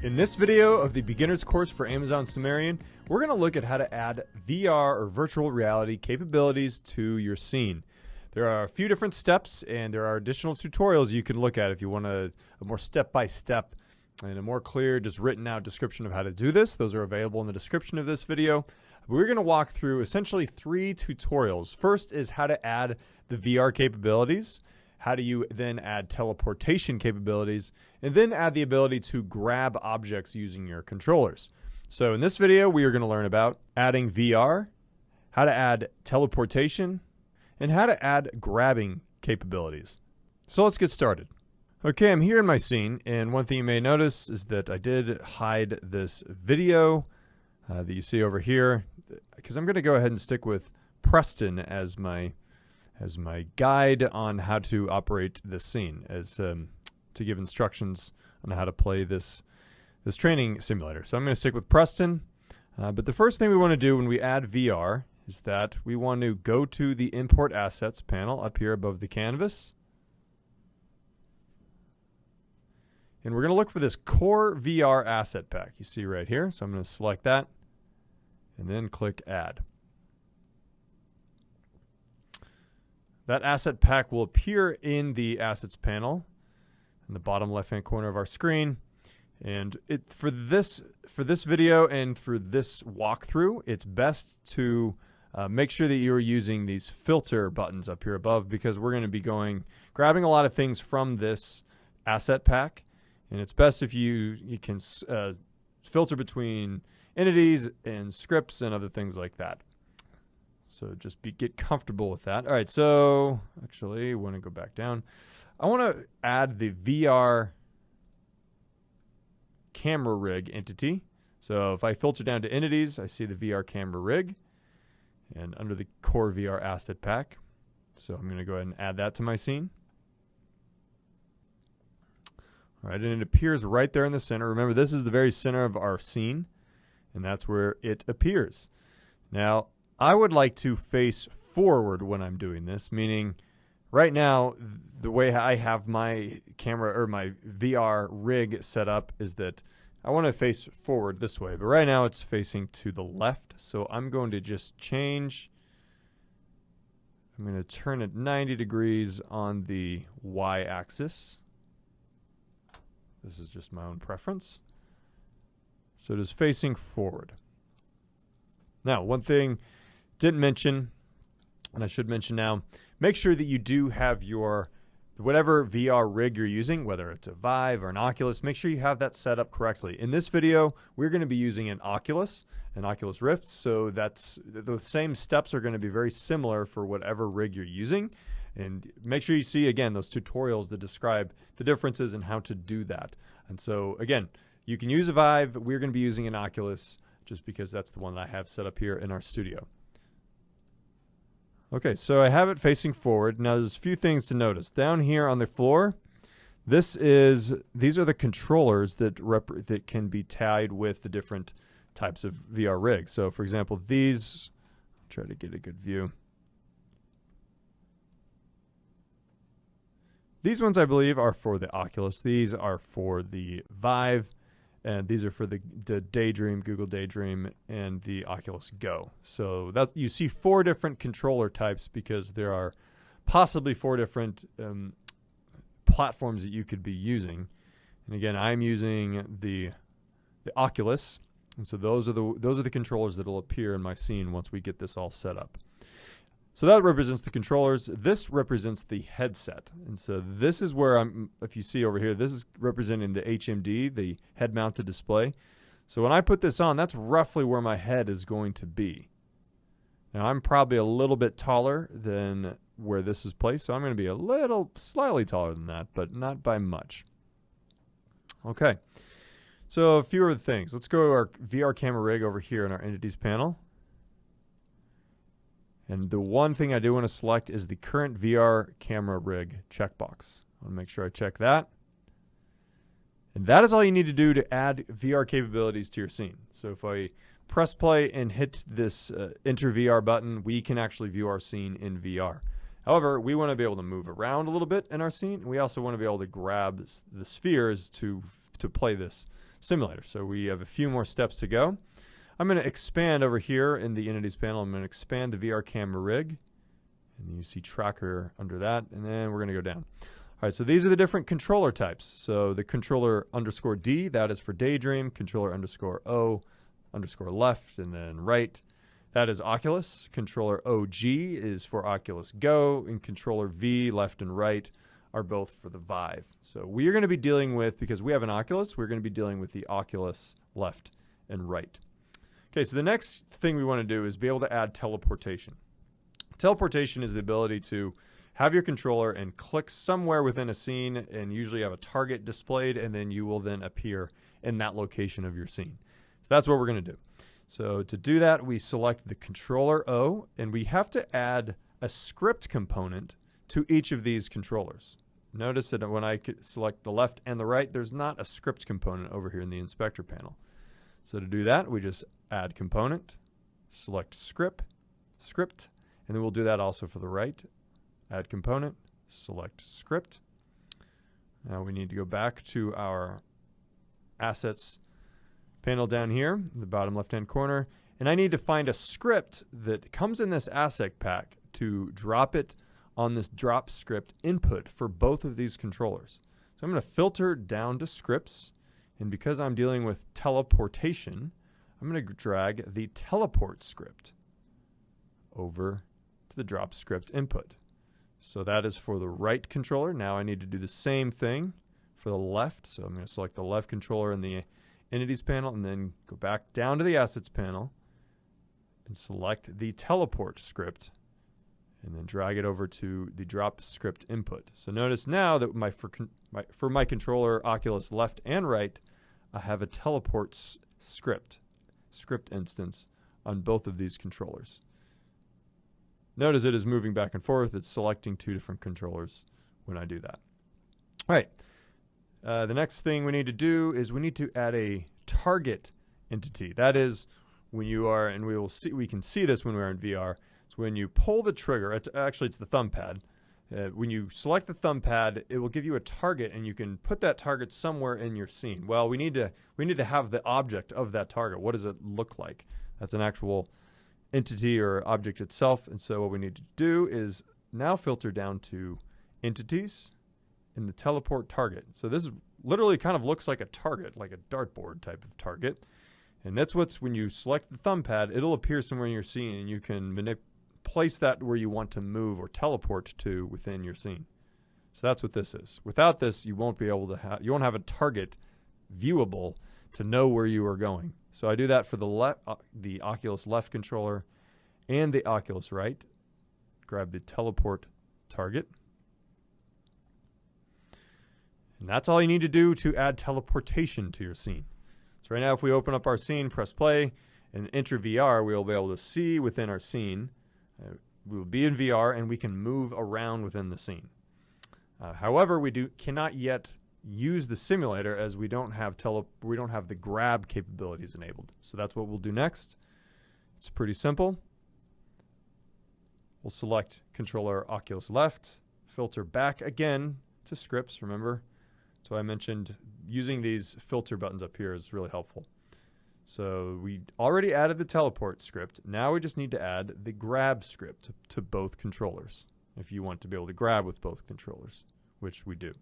In this video of the beginner's course for Amazon Sumerian, we're going to look at how to add VR or virtual reality capabilities to your scene. There are a few different steps and there are additional tutorials you can look at if you want a more step-by-step and a more clear, just written out description of how to do this. Those are available in the description of this video. We're going to walk through essentially 3 tutorials. First is how to add the VR capabilities. How do you then add teleportation capabilities, and then add the ability to grab objects using your controllers. So in this video, we are going to learn about adding VR, how to add teleportation, and how to add grabbing capabilities. So let's get started. Okay, I'm here in my scene, and one thing you may notice is that I did hide this video that you see over here, because I'm going to go ahead and stick with Preston as my guide on how to operate this scene, as to give instructions on how to play this training simulator. So I'm going to stick with Preston. But the first thing we want to do when we add VR is that we want to go to the Import Assets panel up here above the canvas. And we're going to look for this CoreVR asset pack you see right here. So I'm going to select that and then click Add. That asset pack will appear in the Assets panel in the bottom left-hand corner of our screen. And for this video and for this walkthrough, it's best to make sure that you're using these filter buttons up here above, because we're going to be grabbing a lot of things from this asset pack. And it's best if you can filter between entities and scripts and other things like that. So just get comfortable with that. All right, so actually I want to go back down. I want to add the VR camera rig entity. So if I filter down to entities, I see the VR camera rig and under the CoreVR asset pack. So I'm going to go ahead and add that to my scene. All right, and it appears right there in the center. Remember, this is the very center of our scene, and that's where it appears. Now, I would like to face forward when I'm doing this, meaning right now, the way I have my camera or my VR rig set up is that I want to face forward this way, but right now it's facing to the left. So I'm going to just change. I'm going to turn it 90 degrees on the y-axis. This is just my own preference. So it is facing forward. Now, one thing didn't mention, and I should mention now, make sure that you do have your, whatever VR rig you're using, whether it's a Vive or an Oculus, make sure you have that set up correctly. In this video, we're going to be using an Oculus Rift, so that's the same steps are going to be very similar for whatever rig you're using. And make sure you see, again, those tutorials that describe the differences and how to do that. And so, again, you can use a Vive. We're going to be using an Oculus just because that's the one that I have set up here in our studio. Okay, so I have it facing forward. Now there's a few things to notice. Down here on the floor, these are the controllers that can be tied with the different types of VR rigs. So for example, these, I'll try to get a good view. These ones I believe are for the Oculus. These are for the Vive. And these are for the Daydream, Google Daydream, and the Oculus Go. So you see 4 different controller types because there are possibly 4 different platforms that you could be using. And again, I'm using the Oculus, and so those are the controllers that will appear in my scene once we get this all set up. So that represents the controllers. This represents the headset. And so this is where if you see over here, this is representing the HMD, the head-mounted display. So when I put this on, that's roughly where my head is going to be. Now I'm probably a little bit taller than where this is placed, so I'm going to be slightly taller than that, but not by much. Okay, so a few other things. Let's go to our VR camera rig over here in our entities panel. And the one thing I do want to select is the current VR camera rig checkbox. I want to make sure I check that. And that is all you need to do to add VR capabilities to your scene. So if I press play and hit this enter VR button, we can actually view our scene in VR. However, we want to be able to move around a little bit in our scene. We also want to be able to grab the spheres to play this simulator. So we have a few more steps to go. I'm going to expand over here in the entities panel. I'm going to expand the VR camera rig. And you see tracker under that. And then we're going to go down. All right, so these are the different controller types. So the controller _D, that is for Daydream. Controller _O _ left, and then right. That is Oculus. Controller OG is for Oculus Go, and controller V, left and right, are both for the Vive. So we are going to be dealing with, because we have an Oculus, we're going to be dealing with the Oculus left and right. Okay, so the next thing we want to do is be able to add teleportation. Teleportation is the ability to have your controller and click somewhere within a scene, and usually have a target displayed, and then you will then appear in that location of your scene. So that's what we're going to do. So to do that, we select the controller O, and we have to add a script component to each of these controllers. Notice that when I select the left and the right, there's not a script component over here in the inspector panel. So to do that, we just add component, select script, and then we'll do that also for the right. Add component, select script. Now we need to go back to our assets panel down here in the bottom left-hand corner, and I need to find a script that comes in this asset pack to drop it on this drop script input for both of these controllers. So I'm going to filter down to scripts, and because I'm dealing with teleportation, I'm going to drag the teleport script over to the drop script input. So that is for the right controller. Now I need to do the same thing for the left. So I'm going to select the left controller in the entities panel, and then go back down to the assets panel and select the teleport script, and then drag it over to the drop script input. So notice now that for my controller Oculus left and right, I have a teleport script instance on both of these controllers. Notice it is moving back and forth. It's selecting two different controllers when I do that. All right. The next thing we need to do is we need to add a target entity. That is when you are, and we can see this when we're in VR. So when you pull the trigger, it's the thumb pad. When you select the thumb pad, it will give you a target, and you can put that target somewhere in your scene. Well, we need to have the object of that target. What does it look like? That's an actual entity or object itself. And so what we need to do is now filter down to entities in the teleport target. So this literally kind of looks like a target, like a dartboard type of target. And that's when you select the thumb pad, it'll appear somewhere in your scene, and you can place that where you want to move or teleport to within your scene. So that's what this is. Without this, you won't be able to you won't have a target viewable to know where you are going. So I do that for the Oculus left controller and the Oculus right. Grab the teleport target. And that's all you need to do to add teleportation to your scene. So right now, if we open up our scene, press play, and enter VR, we will be able to see within our scene. We will be in VR, and we can move around within the scene. However, we cannot yet use the simulator, as we don't have the grab capabilities enabled. So that's what we'll do next. It's pretty simple. We'll select controller Oculus left, filter back again to scripts, remember. So I mentioned using these filter buttons up here is really helpful. So we already added the teleport script. Now we just need to add the grab script to both controllers if you want to be able to grab with both controllers, which we do.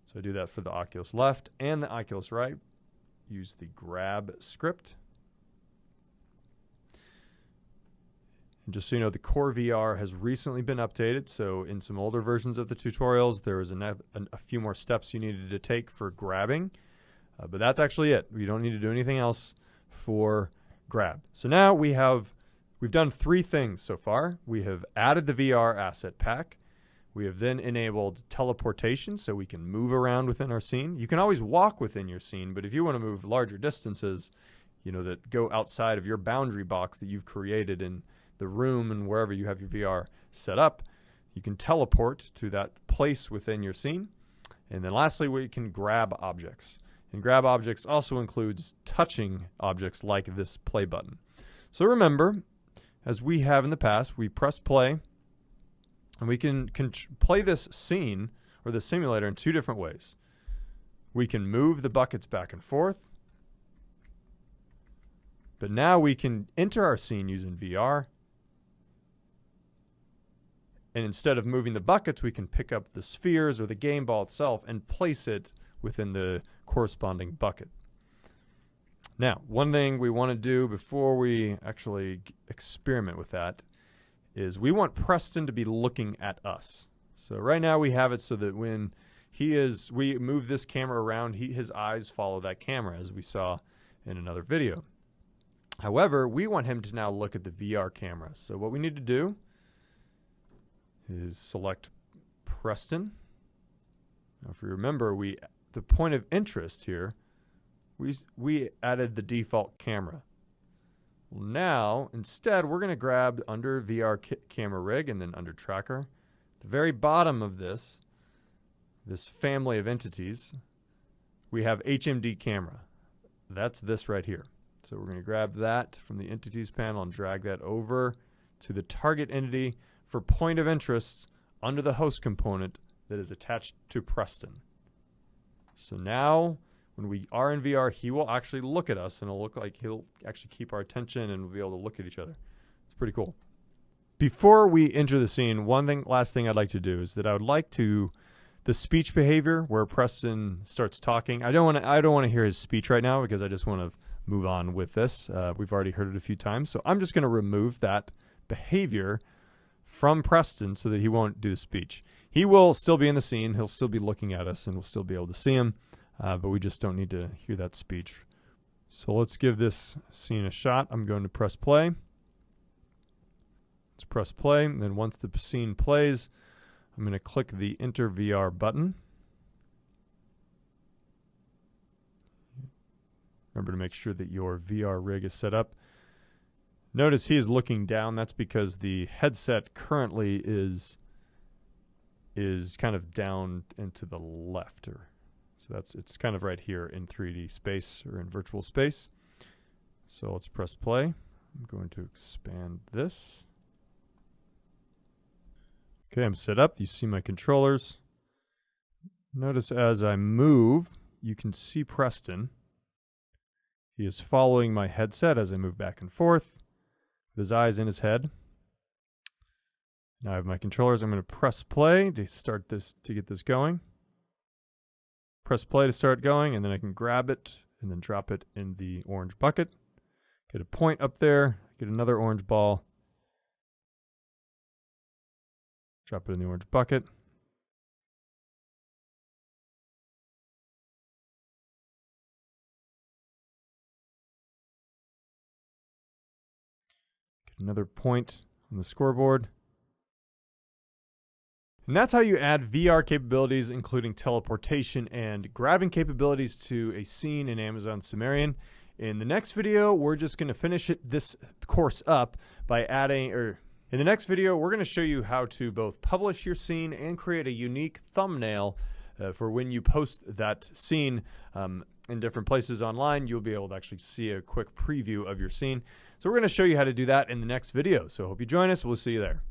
So I do that for the Oculus left and the Oculus right. Use the grab script. And just so you know, the CoreVR has recently been updated. So in some older versions of the tutorials, there was a few more steps you needed to take for grabbing. But that's actually it. You don't need to do anything else for grab. So now we've done three things so far. We have added the VR asset pack. We have then enabled teleportation, so we can move around within our scene. You can always walk within your scene, but if you want to move larger distances, that go outside of your boundary box that you've created in the room and wherever you have your VR set up, you can teleport to that place within your scene. And then lastly, we can grab objects. And grab objects also includes touching objects like this play button. So remember, as we have in the past, we press play, and we can play this scene or the simulator in two different ways. We can move the buckets back and forth. But now we can enter our scene using VR. And instead of moving the buckets, we can pick up the spheres or the game ball itself and place it within the corresponding bucket. Now, one thing we want to do before we actually experiment with that is we want Preston to be looking at us. So right now we have it so that when we move this camera around, his eyes follow that camera, as we saw in another video. However, we want him to now look at the VR camera. So what we need to do is select Preston. Now, if you remember, the point of interest here, we added the default camera. Well, now, instead, we're going to grab under VR camera rig and then under tracker. At the very bottom of this family of entities, we have HMD camera. That's this right here. So we're going to grab that from the entities panel and drag that over to the target entity for point of interest under the host component that is attached to Preston. So now, when we are in VR, he will actually look at us, and it'll look like he'll actually keep our attention, and we'll be able to look at each other. It's pretty cool. Before we enter the scene, last thing I'd like to do is that I would like the speech behavior where Preston starts talking. I don't want to hear his speech right now because I just want to move on with this. We've already heard it a few times, so I'm just going to remove that behavior from Preston so that he won't do the speech. He will still be in the scene. He'll still be looking at us, and we'll still be able to see him, but we just don't need to hear that speech. So let's give this scene a shot. I'm going to press play. Let's press play, and then once the scene plays, I'm going to click the Enter VR button. Remember to make sure that your VR rig is set up. Notice he is looking down. That's because the headset currently is kind of down and to the left. So it's kind of right here in 3D space or in virtual space. So let's press play. I'm going to expand this. Okay, I'm set up. You see my controllers. Notice as I move, you can see Preston. He is following my headset as I move back and forth, with his eyes in his head. Now I have my controllers. I'm going to press play to get this going. Press play to start going, and then I can grab it and then drop it in the orange bucket. Get a point up there, get another orange ball. Drop it in the orange bucket. Get another point on the scoreboard. And that's how you add VR capabilities, including teleportation and grabbing capabilities to a scene in Amazon Sumerian. In the next video, we're just going to finish this course up by in the next video, we're going to show you how to both publish your scene and create a unique thumbnail for when you post that scene in different places online. You'll be able to actually see a quick preview of your scene. So we're going to show you how to do that in the next video. So I hope you join us. We'll see you there.